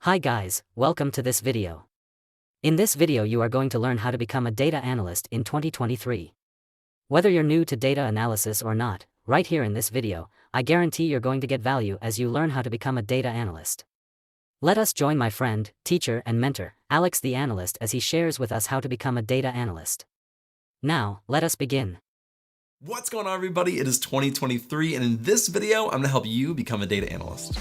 Hi guys, welcome to this video. In this video you are going to learn how to become a data analyst in 2023. Whether you're new to data analysis or not, right here in this video, I guarantee you're going to get value as you learn how to become a data analyst. Let us join my friend, teacher and mentor, Alex the Analyst as he shares with us how to become a data analyst. Now, let us begin. What's going on, everybody? It is 2023, and in this video, I'm going to help you become a data analyst.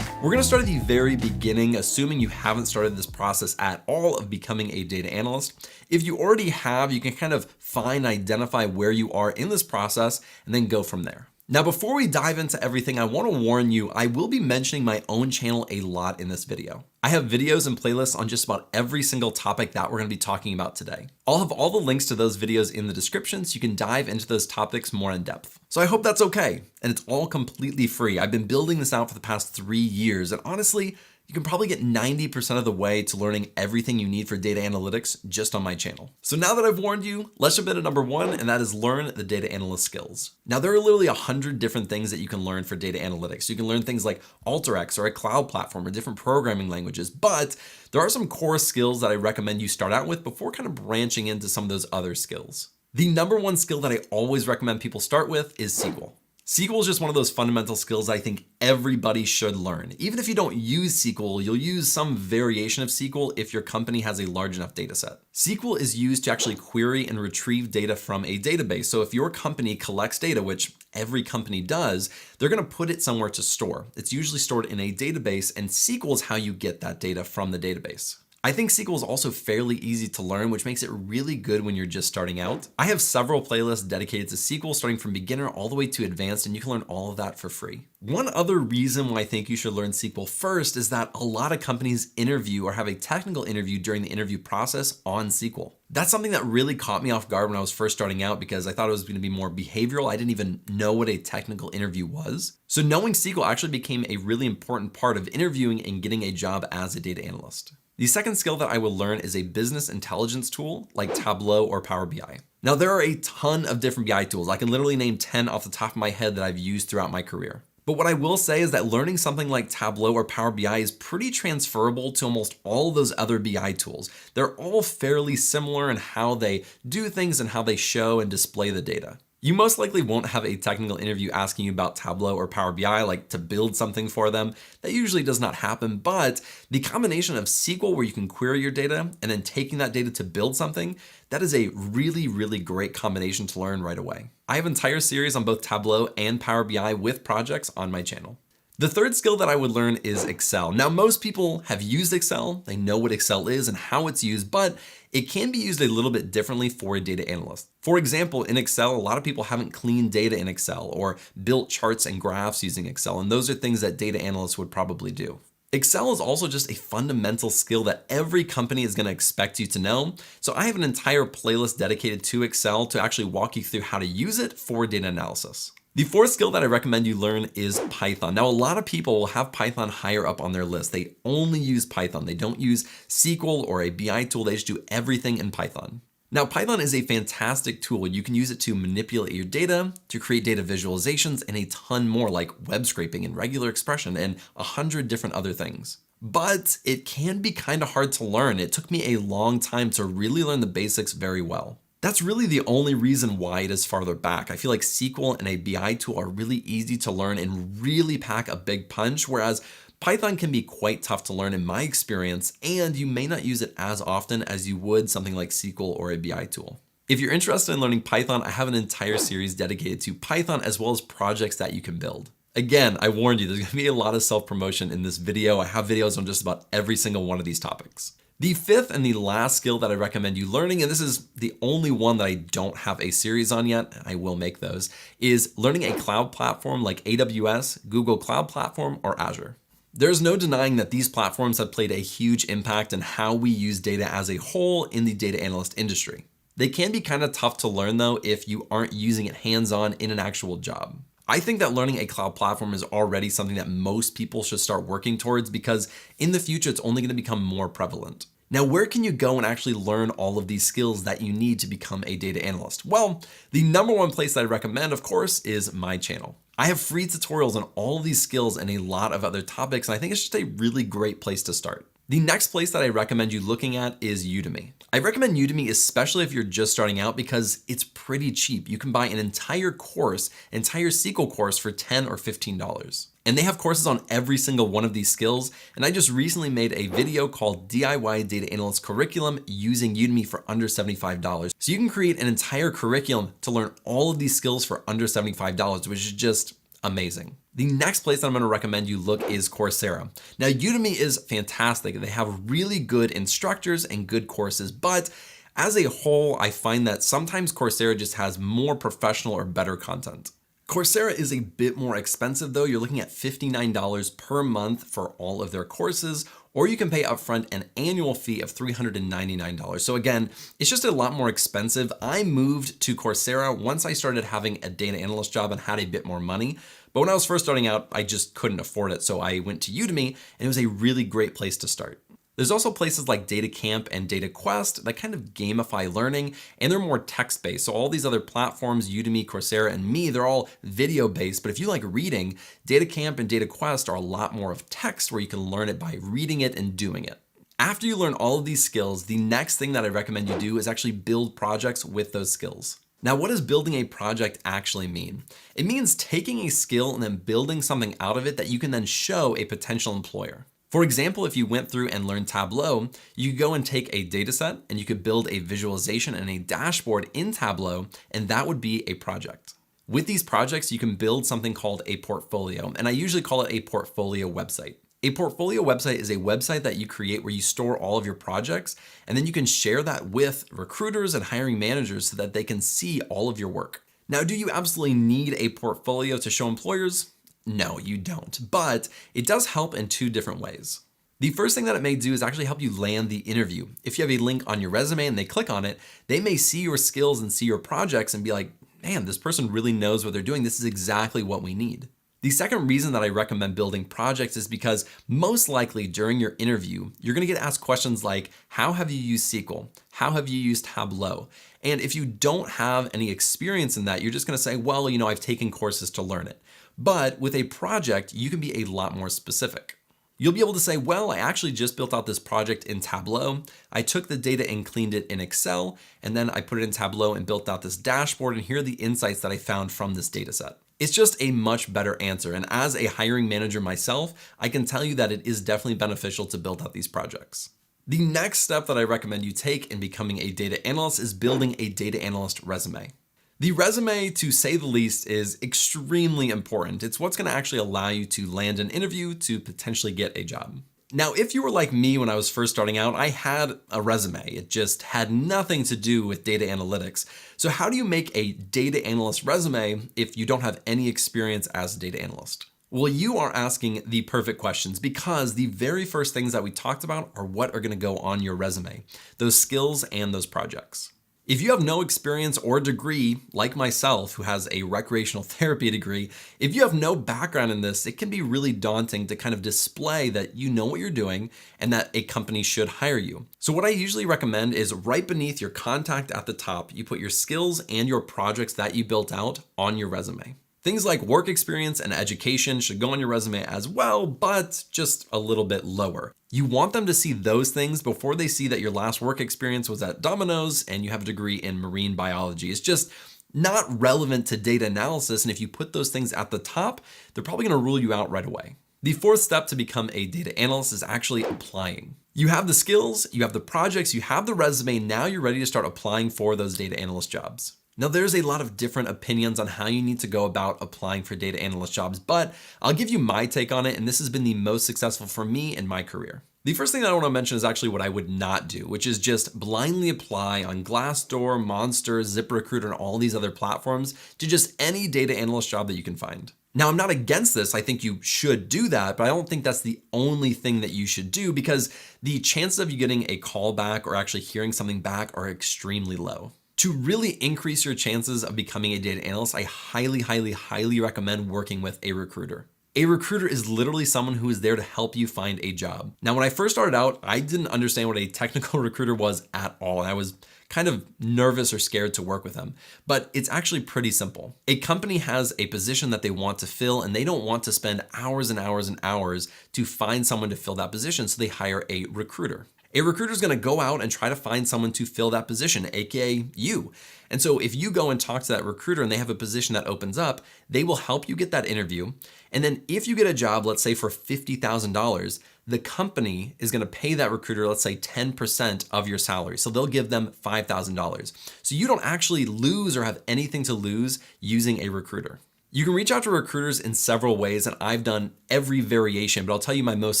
We're going to start at the very beginning, assuming you haven't started this process at all of becoming a data analyst. If you already have, you can kind of identify where you are in this process and then go from there. Now, before we dive into everything, I want to warn you, I will be mentioning my own channel a lot in this video. I have videos and playlists on just about every single topic that we're going to be talking about today. I'll have all the links to those videos in the description so you can dive into those topics more in depth. So I hope that's okay. And it's all completely free. I've been building this out for the past 3 years. And honestly, you can probably get 90% of the way to learning everything you need for data analytics just on my channel. So now that I've warned you, let's jump into number 1, and that is learn the data analyst skills. Now, there are literally 100 different things that you can learn for data analytics. You can learn things like AlterX or a cloud platform or different programming languages, but there are some core skills that I recommend you start out with before kind of branching into some of those other skills. The number 1 skill that I always recommend people start with is SQL. SQL is just one of those fundamental skills I think everybody should learn. Even if you don't use SQL, you'll use some variation of SQL if your company has a large enough data set. SQL is used to actually query and retrieve data from a database. So if your company collects data, which every company does, they're going to put it somewhere to store. It's usually stored in a database, and SQL is how you get that data from the database. I think SQL is also fairly easy to learn, which makes it really good when you're just starting out. I have several playlists dedicated to SQL, starting from beginner all the way to advanced, and you can learn all of that for free. One other reason why I think you should learn SQL first is that a lot of companies interview or have a technical interview during the interview process on SQL. That's something that really caught me off guard when I was first starting out because I thought it was going to be more behavioral. I didn't even know what a technical interview was. So knowing SQL actually became a really important part of interviewing and getting a job as a data analyst. The second skill that I will learn is a business intelligence tool like Tableau or Power BI. Now, there are a ton of different BI tools. I can literally name 10 off the top of my head that I've used throughout my career. But what I will say is that learning something like Tableau or Power BI is pretty transferable to almost all those other BI tools. They're all fairly similar in how they do things and how they show and display the data. You most likely won't have a technical interview asking you about Tableau or Power BI, like to build something for them. That usually does not happen, but the combination of SQL where you can query your data and then taking that data to build something, that is a really, really great combination to learn right away. I have an entire series on both Tableau and Power BI with projects on my channel. The third skill that I would learn is Excel. Now, most people have used Excel. They know what Excel is and how it's used, but it can be used a little bit differently for a data analyst. For example, in Excel, a lot of people haven't cleaned data in Excel or built charts and graphs using Excel, and those are things that data analysts would probably do. Excel is also just a fundamental skill that every company is going to expect you to know. So I have an entire playlist dedicated to Excel to actually walk you through how to use it for data analysis. The fourth skill that I recommend you learn is Python. Now, a lot of people will have Python higher up on their list. They only use Python. They don't use SQL or a BI tool. They just do everything in Python. Now, Python is a fantastic tool. You can use it to manipulate your data, to create data visualizations, and a ton more like web scraping and regular expression and 100 different other things. But it can be kind of hard to learn. It took me a long time to really learn the basics very well. That's really the only reason why it is farther back. I feel like SQL and a BI tool are really easy to learn and really pack a big punch, whereas Python can be quite tough to learn in my experience, and you may not use it as often as you would something like SQL or a BI tool. If you're interested in learning Python, I have an entire series dedicated to Python as well as projects that you can build. Again, I warned you, there's going to be a lot of self-promotion in this video. I have videos on just about every single one of these topics. The fifth and the last skill that I recommend you learning, and this is the only one that I don't have a series on yet, I will make those, is learning a cloud platform like AWS, Google Cloud Platform, or Azure. There's no denying that these platforms have played a huge impact in how we use data as a whole in the data analyst industry. They can be kind of tough to learn though if you aren't using it hands-on in an actual job. I think that learning a cloud platform is already something that most people should start working towards because in the future, it's only going to become more prevalent. Now, where can you go and actually learn all of these skills that you need to become a data analyst? Well, the number one place that I recommend, of course, is my channel. I have free tutorials on all of these skills and a lot of other topics, and I think it's just a really great place to start. The next place that I recommend you looking at is Udemy. I recommend Udemy especially if you're just starting out because it's pretty cheap. You can buy an entire course, entire SQL course for $10 or $15. And they have courses on every single one of these skills. And I just recently made a video called DIY Data Analyst Curriculum using Udemy for under $75. So you can create an entire curriculum to learn all of these skills for under $75, which is just amazing. The next place that I'm going to recommend you look is Coursera. Now, Udemy is fantastic. They have really good instructors and good courses, but as a whole, I find that sometimes Coursera just has more professional or better content. Coursera is a bit more expensive though. You're looking at $59 per month for all of their courses, or you can pay upfront an annual fee of $399. So again, it's just a lot more expensive. I moved to Coursera once I started having a data analyst job and had a bit more money. But when I was first starting out, I just couldn't afford it. So I went to Udemy and it was a really great place to start. There's also places like Data Camp and Data Quest that kind of gamify learning, and they're more text-based. So all these other platforms, Udemy, Coursera, and me, they're all video-based. But if you like reading, Data Camp and Data Quest are a lot more of text where you can learn it by reading it and doing it. After you learn all of these skills, the next thing that I recommend you do is actually build projects with those skills. Now, what does building a project actually mean? It means taking a skill and then building something out of it that you can then show a potential employer. For example, if you went through and learned Tableau, you could go and take a data set and you could build a visualization and a dashboard in Tableau, and that would be a project. With these projects, you can build something called a portfolio, and I usually call it a portfolio website. A portfolio website is a website that you create where you store all of your projects, and then you can share that with recruiters and hiring managers so that they can see all of your work. Now, do you absolutely need a portfolio to show employers? No, you don't, but it does help in two different ways. The first thing that it may do is actually help you land the interview. If you have a link on your resume and they click on it, they may see your skills and see your projects and be like, man, this person really knows what they're doing. This is exactly what we need. The second reason that I recommend building projects is because most likely during your interview, you're going to get asked questions like, how have you used SQL? How have you used Tableau? And if you don't have any experience in that, you're just going to say, well, I've taken courses to learn it. But with a project, you can be a lot more specific. You'll be able to say, well, I actually just built out this project in Tableau. I took the data and cleaned it in Excel, and then I put it in Tableau and built out this dashboard, and here are the insights that I found from this data set. It's just a much better answer. And as a hiring manager myself, I can tell you that it is definitely beneficial to build out these projects. The next step that I recommend you take in becoming a data analyst is building a data analyst resume. The resume, to say the least, is extremely important. It's what's going to actually allow you to land an interview to potentially get a job. Now, if you were like me when I was first starting out, I had a resume. It just had nothing to do with data analytics. So how do you make a data analyst resume if you don't have any experience as a data analyst? Well, you are asking the perfect questions because the very first things that we talked about are what are going to go on your resume, those skills and those projects. If you have no experience or degree, like myself, who has a recreational therapy degree, if you have no background in this, it can be really daunting to kind of display that you know what you're doing and that a company should hire you. So what I usually recommend is right beneath your contact at the top, you put your skills and your projects that you built out on your resume. Things like work experience and education should go on your resume as well, but just a little bit lower. You want them to see those things before they see that your last work experience was at Domino's and you have a degree in marine biology. It's just not relevant to data analysis, and if you put those things at the top, they're probably going to rule you out right away. The fourth step to become a data analyst is actually applying. You have the skills, you have the projects, you have the resume, now you're ready to start applying for those data analyst jobs. Now, there's a lot of different opinions on how you need to go about applying for data analyst jobs, but I'll give you my take on it, and this has been the most successful for me in my career. The first thing that I want to mention is actually what I would not do, which is just blindly apply on Glassdoor, Monster, ZipRecruiter, and all these other platforms to just any data analyst job that you can find. Now, I'm not against this. I think you should do that, but I don't think that's the only thing that you should do because the chances of you getting a call back or actually hearing something back are extremely low. To really increase your chances of becoming a data analyst, I highly recommend working with a recruiter. A recruiter is literally someone who is there to help you find a job. Now, when I first started out, I didn't understand what a technical recruiter was at all. And I was kind of nervous or scared to work with them, but it's actually pretty simple. A company has a position that they want to fill, and they don't want to spend hours and hours and hours to find someone to fill that position, so they hire a recruiter. A recruiter is going to go out and try to find someone to fill that position, aka you. And so if you go and talk to that recruiter and they have a position that opens up, they will help you get that interview. And then if you get a job, let's say for $50,000, the company is going to pay that recruiter, let's say 10% of your salary. So they'll give them $5,000. So you don't actually lose or have anything to lose using a recruiter. You can reach out to recruiters in several ways, and I've done every variation, but I'll tell you my most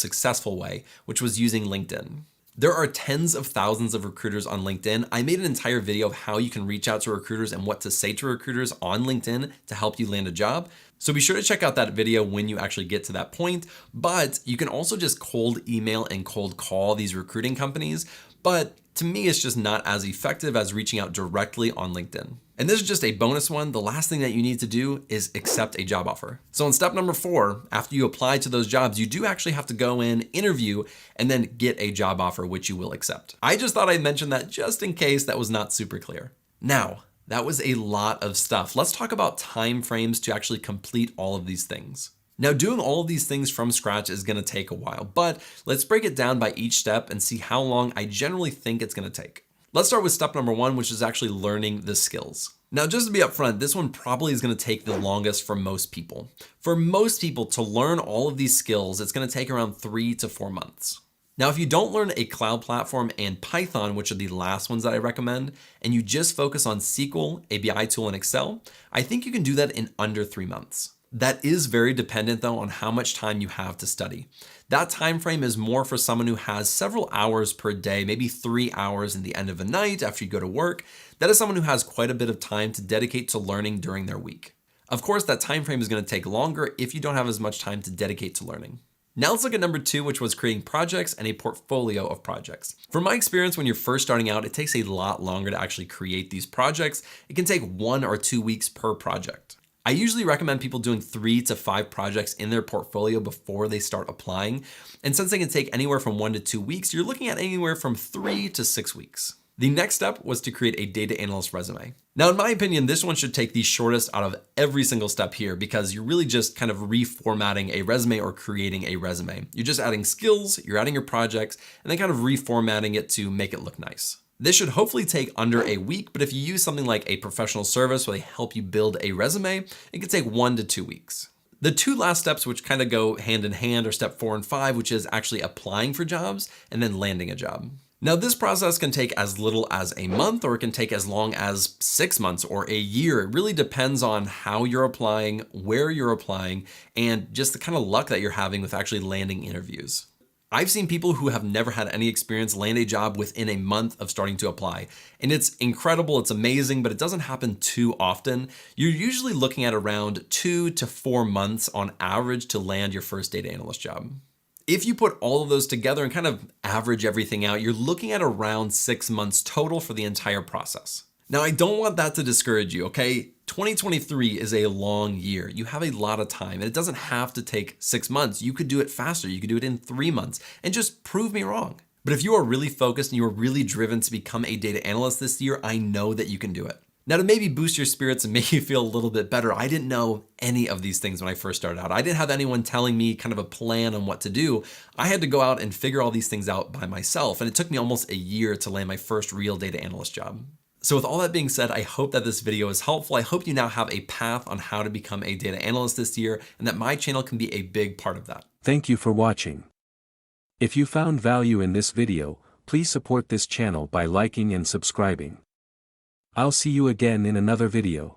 successful way, which was using LinkedIn. There are tens of thousands of recruiters on LinkedIn. I made an entire video of how you can reach out to recruiters and what to say to recruiters on LinkedIn to help you land a job. So be sure to check out that video when you actually get to that point. But you can also just cold email and cold call these recruiting companies. But to me, it's just not as effective as reaching out directly on LinkedIn. And this is just a bonus one. The last thing that you need to do is accept a job offer. So in step number 4, after you apply to those jobs, you do actually have to go in, interview, and then get a job offer, which you will accept. I just thought I'd mention that just in case that was not super clear. Now, that was a lot of stuff. Let's talk about time frames to actually complete all of these things. Now, doing all of these things from scratch is going to take a while, but let's break it down by each step and see how long I generally think it's going to take. Let's start with step number 1, which is actually learning the skills. Now, just to be upfront, this one probably is going to take the longest for most people. For most people to learn all of these skills, it's going to take around 3 to 4 months. Now, if you don't learn a cloud platform and Python, which are the last ones that I recommend, and you just focus on SQL, a BI tool, and Excel, I think you can do that in under 3 months. That is very dependent though on how much time you have to study. That time frame is more for someone who has several hours per day, maybe 3 hours in the end of a night after you go to work. That is someone who has quite a bit of time to dedicate to learning during their week. Of course, that time frame is going to take longer if you don't have as much time to dedicate to learning. Now let's look at number 2, which was creating projects and a portfolio of projects. From my experience, when you're first starting out, it takes a lot longer to actually create these projects. It can take 1 or 2 weeks per project. I usually recommend people doing 3 to 5 projects in their portfolio before they start applying. And since they can take anywhere from 1 to 2 weeks, you're looking at anywhere from 3 to 6 weeks. The next step was to create a data analyst resume. Now, in my opinion, this one should take the shortest out of every single step here because you're really just kind of reformatting a resume or creating a resume. You're just adding skills, you're adding your projects, and then kind of reformatting it to make it look nice. This should hopefully take under a week, but if you use something like a professional service where they help you build a resume, it could take 1 to 2 weeks. The 2 last steps, which kind of go hand in hand, are step 4 and 5, which is actually applying for jobs and then landing a job. Now, this process can take as little as a month, or it can take as long as 6 months or a year. It really depends on how you're applying, where you're applying, and just the kind of luck that you're having with actually landing interviews. I've seen people who have never had any experience land a job within a month of starting to apply. And it's incredible, it's amazing, but it doesn't happen too often. You're usually looking at around 2 to 4 months on average to land your first data analyst job. If you put all of those together and kind of average everything out, you're looking at around 6 months total for the entire process. Now, I don't want that to discourage you, okay? 2023 is a long year. You have a lot of time, and it doesn't have to take 6 months. You could do it faster. You could do it in 3 months, and just prove me wrong. But if you are really focused and you are really driven to become a data analyst this year, I know that you can do it. Now, to maybe boost your spirits and make you feel a little bit better, I didn't know any of these things when I first started out. I didn't have anyone telling me kind of a plan on what to do. I had to go out and figure all these things out by myself, and it took me almost a year to land my first real data analyst job. So with all that being said, I hope that this video is helpful. I hope you now have a path on how to become a data analyst this year, and that my channel can be a big part of that. Thank you for watching. If you found value in this video, please support this channel by liking and subscribing. I'll see you again in another video.